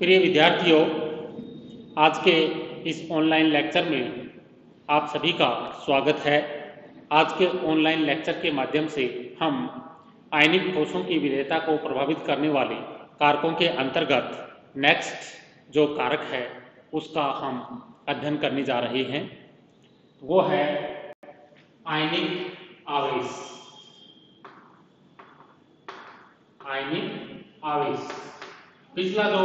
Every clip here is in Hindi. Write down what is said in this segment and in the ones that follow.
प्रिय विद्यार्थियों, आज के इस ऑनलाइन लेक्चर में आप सभी का स्वागत है। आज के ऑनलाइन लेक्चर के माध्यम से हम आयनिक ठोसों की विलेयता को प्रभावित करने वाले कारकों के अंतर्गत नेक्स्ट जो कारक है उसका हम अध्ययन करने जा रहे हैं। वो है आयनिक आवेश। आयनिक आवेश पिछला जो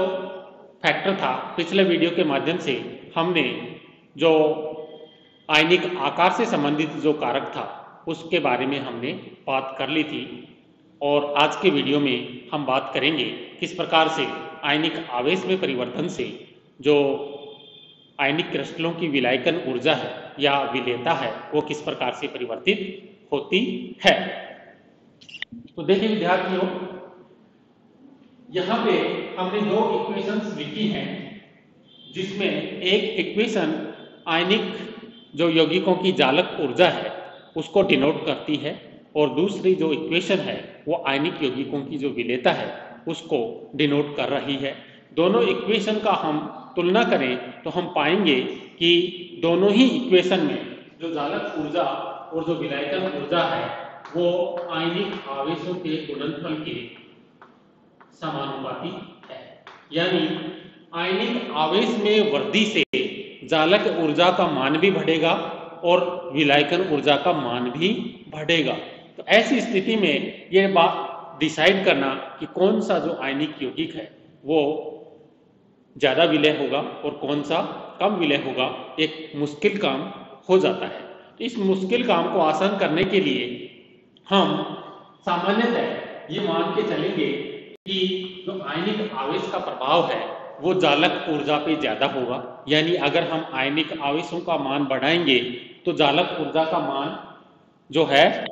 फैक्टर था, पिछले वीडियो के माध्यम से हमने जो आयनिक आकार से संबंधित जो कारक था उसके बारे में हमने बात कर ली थी, और आज के वीडियो में हम बात करेंगे किस प्रकार से आयनिक आवेश में परिवर्तन से जो आयनिक क्रिस्टलों की विलायकन ऊर्जा है या विलेयता है वो किस प्रकार से परिवर्तित होती है। तो देखिए विद्यार्थियों, यहाँ पे हमने दो इक्वेशंस लिखी हैं, जिसमें एक इक्वेशन आयनिक जो यौगिकों की जालक ऊर्जा है उसको डिनोट करती है, और दूसरी जो इक्वेशन है वो आयनिक यौगिकों की जो विलेयता है उसको डिनोट कर रही है। दोनों इक्वेशन का हम तुलना करें तो हम पाएंगे कि दोनों ही इक्वेशन में जो जालक ऊर्जा और जो विलायकन ऊर्जा है वो आयनिक आवेशों के गुणनफल के समानुपाती है। यानी आयनिक आवेश में वृद्धि से जालक ऊर्जा का मान भी बढ़ेगा और विलायकन ऊर्जा का मान भी बढ़ेगा। तो ऐसी स्थिति में यह बात डिसाइड करना कि कौन सा जो आयनिक यौगिक है वो ज्यादा विलेय होगा और कौन सा कम विलेय होगा एक मुश्किल काम हो जाता है। तो इस मुश्किल काम को आसान करने के लिए हम सामान्यतः ये मान के चलेंगे कि जो आयनिक आवेश का प्रभाव है वो जालक ऊर्जा पे ज्यादा होगा। यानी अगर हम आयनिक आवेशों का मान बढ़ाएंगे तो जालक ऊर्जा का मान जो है,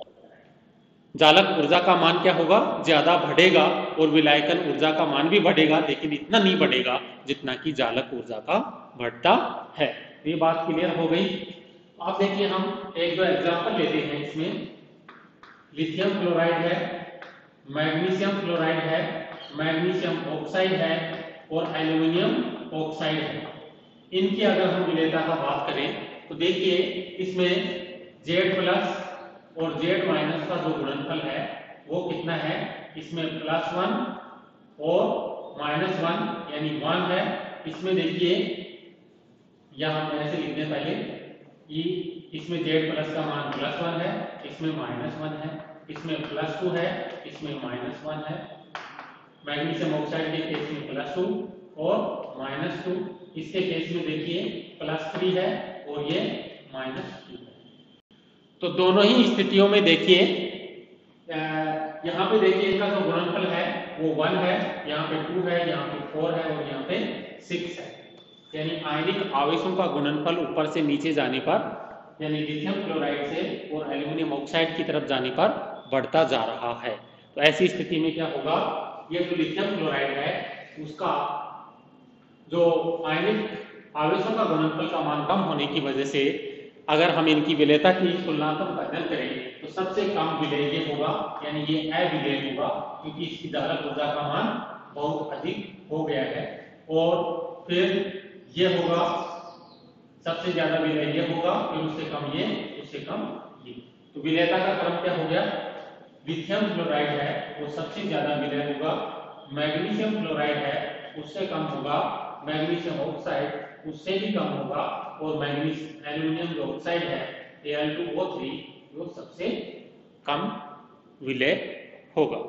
जालक ऊर्जा का मान क्या होगा, ज्यादा बढ़ेगा, और विलायकन ऊर्जा का मान भी बढ़ेगा, लेकिन इतना नहीं बढ़ेगा जितना कि जालक ऊर्जा का बढ़ता है। ये बात क्लियर हो गई। आप देखिए, हम एक दो एग्जांपल लेते हैं। इसमें लिथियम क्लोराइड है, मैग्नीशियम क्लोराइड है, मैग्नीशियम ऑक्साइड है और एल्यूमिनियम ऑक्साइड है। इनकी अगर हम विलेयता का बात करें तो देखिए, इसमें Z+ और Z- का जो गुणनफल है वो कितना है, इसमें +1 और -1 यानी 1 है। इसमें देखिए, यहां हम ऐसे लिखते हैं पहले कि इसमें Z+ का मान +1 है, इसमें -1 है, इसमें +2 है, इसमें -1 है। मैग्नीशियम ऑक्साइड के केस में +2 और -2, इसके केस में देखिए +3 है और ये -2 है। तो दोनों ही स्थितियों में देखिए, यहाँ पे देखिए इसका जो गुणनफल है वो 1 है, यहाँ पे 2 है, यहाँ पे 4 है और यहाँ पे 6 है। यानी आयनिक आवेशों का गुणनफल ऊपर से नीचे जाने पर, यानी लिथियम क्लोराइड से और एल्यूमिनियम ऑक्साइड की तरफ जाने पर बढ़ता जा रहा है। तो ऐसी स्थिति में क्या होगा, ये जो लिथियम क्लोराइड है उसका जो आयनिक आवेशों का गुणनफल का मान कम होने की वजह से अगर हम इनकी विलेयता की तुलनात्मक अध्ययन करें तो सबसे कम विलेय ये होगा, यानी ये अविलेय होगा, क्योंकि इसकी जालक ऊर्जा का मान बहुत अधिक हो गया है। और फिर ये होगा, सबसे ज्यादा विलेय ये होगा, फिर उससे कम ये, उससे कम ये। तो विलेयता का क्रम क्या हो गया, लिथियम क्लोराइड है वो सबसे ज्यादा विलेय होगा, मैग्नीशियम क्लोराइड है उससे कम होगा, मैग्नीशियम ऑक्साइड उससे भी कम होगा, और मैग्नीशियम एल्यूमिनियम जो ऑक्साइड है Al2O3 वो सबसे कम विलेय होगा।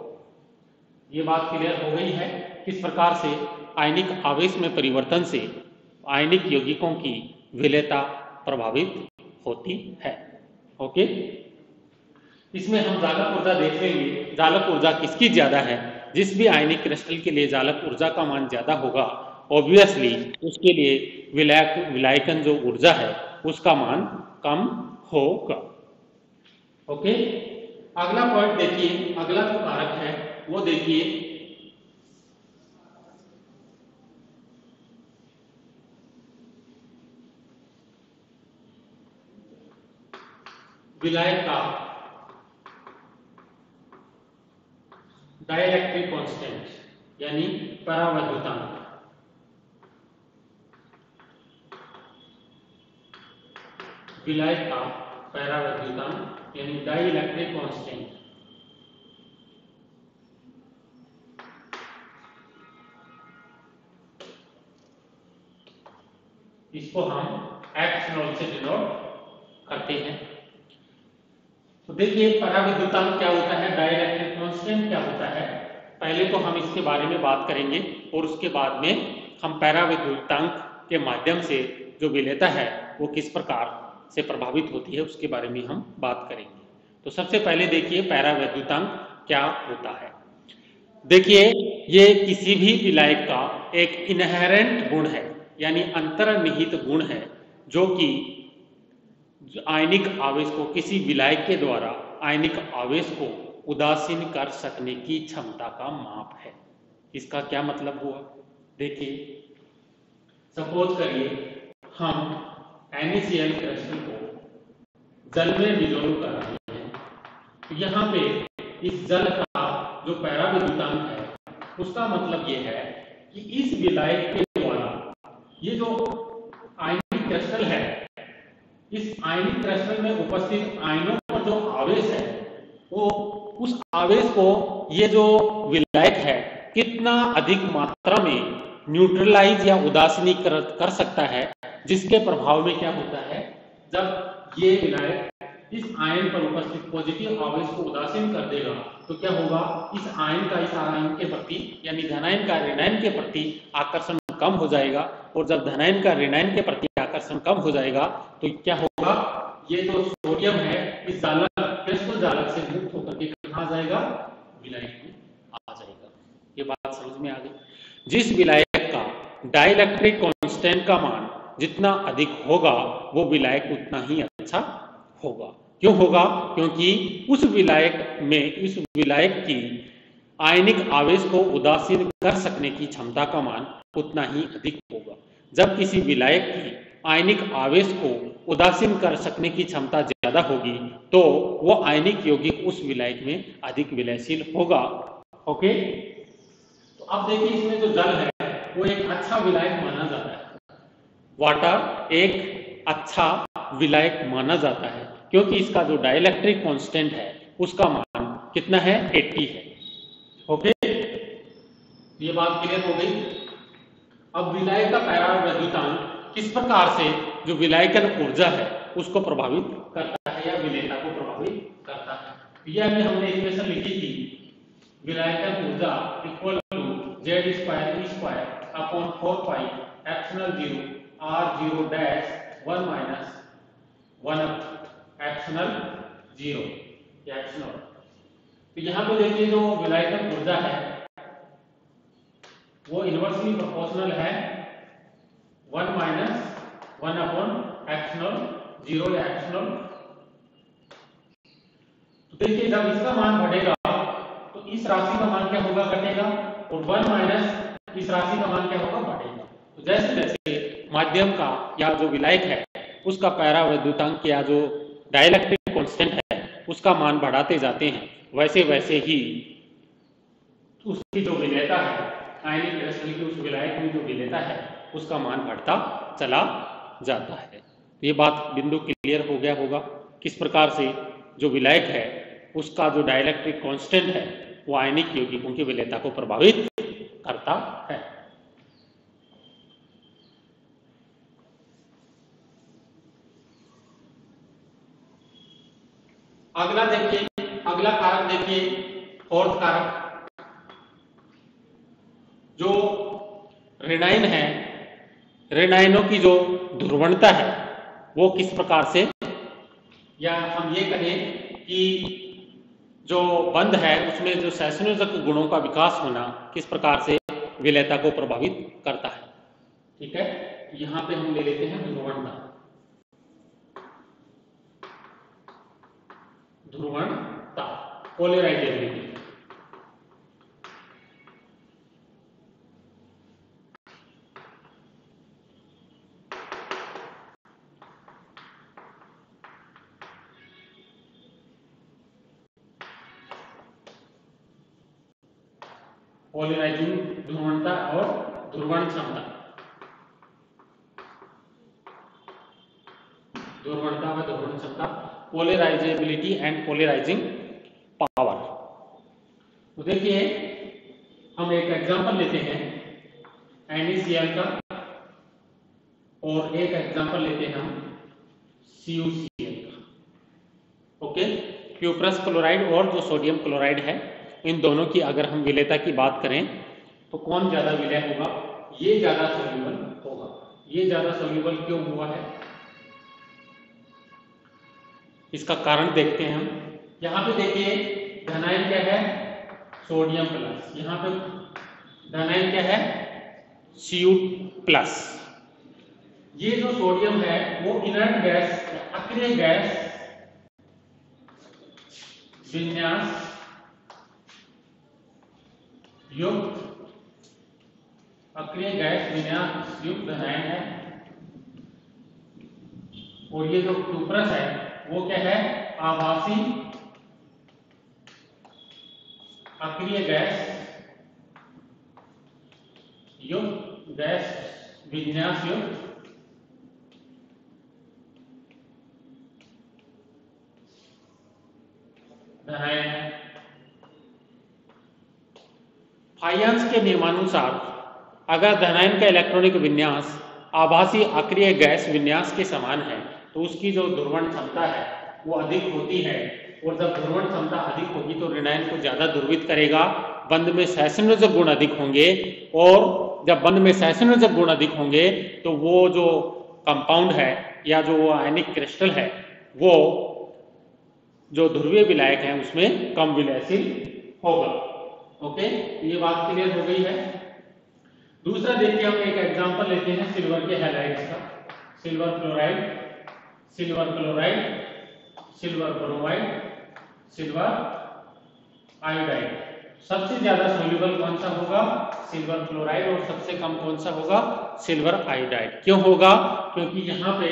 ये बात क्लियर हो गई है किस प्रकार से आयनिक आवेश में परिवर्तन से आयनिक यौगिकों की विलेयता प्रभावित होती है। ओके, इसमें हम जालक ऊर्जा देख लेंगे। जालक ऊर्जा किसकी ज्यादा है, जिस भी आयनिक क्रिस्टल के लिए जालक ऊर्जा का मान ज्यादा होगा ऑब्वियसली उसके लिए विलायकन जो ऊर्जा है उसका मान कम होगा। ओके, अगला पॉइंट देखिए, अगला जो कारक है वो देखिए विलायक का डाइलेक्ट्रिक कांस्टेंट यानी परावैद्युतांक। विलायक का परावैद्युतांक यानी डाइइलेक्ट्रिक कांस्टेंट। इसको हम एप्सिलॉन से डिनोट करते हैं। तो देखिए परावैद्युतांक क्या होता है, डाइइलेक्ट्रिक कांस्टेंट क्या होता है, पहले तो हम इसके बारे में बात करेंगे और उसके बाद में हम परावैद्युतांक के माध्यम से जो विलेयता है वो किस प्रकार से प्रभावित होती है उसके बारे में हम बात करेंगे। तो सबसे पहले देखिए परावैद्युतांक क्या होता है। देखिए ये किसी भी विलायक का एक इनहेरेंट गुण है, यानी अंतर्निहित गुण है, जो कि आयनिक आवेश को, किसी विलायक के द्वारा आयनिक आवेश को उदासीन कर सकने की क्षमता का माप है। इसका क्या मतलब हुआ, देखिए सपोज करिए हम NaCl क्रिस्टल को जल में डिजोल्व कर रहे हैं, तो यहाँ पे इस जल का जो परावैद्युतांक है उसका मतलब ये है कि इस विलायक के द्वारा ये जो आयनिक क्रिस्टल है, इस आयनिक क्रिस्टल में उपस्थित आयनों का जो आवेश है वो, उस आवेश को ये जो विलायक है कितना अधिक मात्रा में न्यूट्रलाइज या उदासीनीकृत कर सकता है, जिसके प्रभाव में क्या होता है, जब ये विलायक इस आयन पर उपस्थित पॉजिटिव आवेश को उदासीन कर देगा तो क्या होगा, इस आयन का इस आयन के प्रति यानी धनायन का ऋणायन के प्रति आकर्षण कम हो जाएगा, और जब धनायन का ऋणायन के प्रति आकर्षण कम हो जाएगा तो क्या होगा, ये जो सोडियम है इस जालक क्रिस्टल जालक से मुक्त होकर के कहां जाएगा, विलायक में आ जाएगा। ये बात समझ में आ गई। जिस विलायक का डाइइलेक्ट्रिक कांस्टेंट का मान जितना अधिक होगा वो विलायक उतना ही अच्छा होगा। क्यों होगा, क्योंकि उस विलायक में, इस विलायक की आयनिक आवेश को उदासीन कर सकने की क्षमता का मान उतना ही अधिक होगा। जब किसी विलायक की आयनिक आवेश को उदासीन कर सकने की क्षमता ज्यादा होगी तो वो आयनिक यौगिक उस विलायक में अधिक विलयशील होगा। ओके, तो अब देखिए इसमें जो जल है वो एक अच्छा विलायक माना जाता है। वाटर एक अच्छा विलायक माना जाता है क्योंकि इसका जो डाइइलेक्ट्रिक कांस्टेंट है उसका मान कितना है, 80 है। ओके, ये बात क्लियर हो गई। अब विलायक का परावैद्युतांक किस प्रकार से जो विलायकन ऊर्जा है उसको प्रभावित करता है या विलेयता को प्रभावित करता है। यह अभी हमने इक्वेशन लिखी थी, विलायकन ऊर्जा equal to Z square E square upon 4 pi epsilon 0 R0 dash 1 minus 1 epsilon 0 epsilon. तो यहाँ पे देखिए जो विलायकन ऊर्जा है वो इनवर्सली प्रोपोर्शनल है 1 माइनस 1 अपॉन एप्सिलॉन 0 या एप्सिलॉन। तो देखिए जब इसका मान बढ़ेगा तो इस राशि का मान क्या होगा, घटेगा, और 1 माइनस इस राशि का मान क्या होगा, बढ़ेगा। तो जैसे जैसे माध्यम का या जो विलायक है उसका परावैद्युतांक या जो डाइइलेक्ट्रिक कांस्टेंट है उसका मान बढ़ाते जाते हैं, वैसे वैसे ही उसकी जो विलेयता है, आयनिक क्रिस्टल की उस विलायक में जो विलेयता है उसका मान बढ़ता चला जाता है। ये बात बिंदु क्लियर हो गया होगा किस प्रकार से जो विलायक है उसका जो डाइइलेक्ट्रिक कांस्टेंट है वो आयनिक यौगिकों की विलेयता को प्रभावित करता है। अगला देखिए, अगला कारक देखिए, फोर्थ कारक जो ऋणायन है, ऋणायनों की जो ध्रुवणता है वो किस प्रकार से, या हम ये कहें कि जो बंध है उसमें जो सहसंयोजक गुणों का विकास होना किस प्रकार से विलेयता को प्रभावित करता है। ठीक है, यहां पे हम ले लेते हैं ध्रुवणता। ध्रुवणता पोलराइजेबिलिटी। पोलराइजिंग ध्रुवणता और ध्रुवण क्षमता। ध्रुवणता व ध्रुवण क्षमता, पोलराइजेबिलिटी एंड पोलराइजिंग पावर। तो देखिए हम एक एग्जांपल लेते हैं NaCl का और एक एग्जांपल लेते हैं हम CuCl का। ओके, क्यूप्रस क्लोराइड और जो सोडियम क्लोराइड है, इन दोनों की अगर हम विलेयता की बात करें तो कौन ज्यादा विलेय होगा? ये ज्यादा सोल्यूबल होगा। ये ज्यादा सोल्यूबल क्यों हुआ है, इसका कारण देखते हैं हम। यहां पे देखिए धनायन क्या है? Sodium plus. यहां पे धनायन क्या है? Cu plus. ये जो सोडियम है वो इनर्ट गैस, अक्रिय गैस विन्यास युक्त, अक्रिय गैस विन्यास युक्त धनायन है। और ये जो क्यूप्रस है वो क्या है? आभासी अक्रिय गैस युक्त, गैस विन्यास युक्त धनायन है। फाइयांस के नियमानुसार अगर धनायन का इलेक्ट्रॉनिक विन्यास आभासी अक्रिय गैस विन्यास के समान है तो उसकी जो ध्रुवण क्षमता है वो अधिक होती है, और जब ध्रुवण क्षमता अधिक होगी तो ऋणायन को ज्यादा ध्रुवित करेगा, बंध में सहसंयोजक गुण अधिक होंगे, और जब बंध में सहसंयोजक गुण अधिक होंगे तो वो जो कंपाउंड है या जो वो आयनिक क्रिस्टल है वो जो ध्रुवीय विलायक है उसमें कम विलयशील होगा। ओके, ये बात क्लियर हो गई है। दूसरा देखिए हम एक एग्जांपल लेते हैं सिल्वर के हैलाइड्स का। Silver chloride, silver chloride, silver bromide, silver iodide. सबसे ज्यादा सोल्यूबल कौन सा होगा? सिल्वर क्लोराइड, और सबसे कम कौन सा होगा? Silver iodide. क्यों होगा? क्योंकि यहाँ पे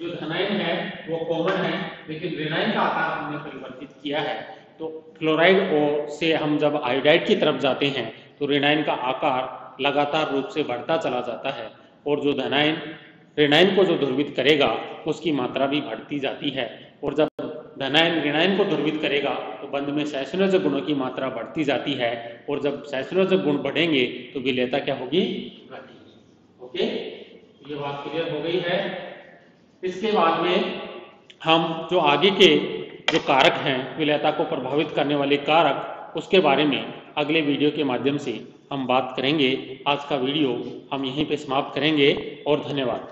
जो धनायन है वो कॉमन है, लेकिन ऋणायन का आकार हमने परिवर्तित किया है। तो क्लोराइड से हम जब आयोडाइड की तरफ जाते हैं तो ऋणायन का आकार लगातार रूप से बढ़ता चला जाता है, और जो धनायन ऋणायन को जो ध्रुवित करेगा उसकी मात्रा भी बढ़ती जाती है, और जब धनायन ऋणायन को ध्रुवित करेगा तो बंध में सहसंयोजक गुणों की मात्रा बढ़ती जाती है, और जब सहसंयोजक गुण बढ़ेंगे तो विलेयता क्या होगी? घटेगी। ओके, ये बात क्लियर हो गई है। इसके बाद में हम जो आगे के जो कारक हैं विलेयता को प्रभावित करने वाले कारक, उसके बारे में अगले वीडियो के माध्यम से हम बात करेंगे। आज का वीडियो हम यहीं पे समाप्त करेंगे और धन्यवाद।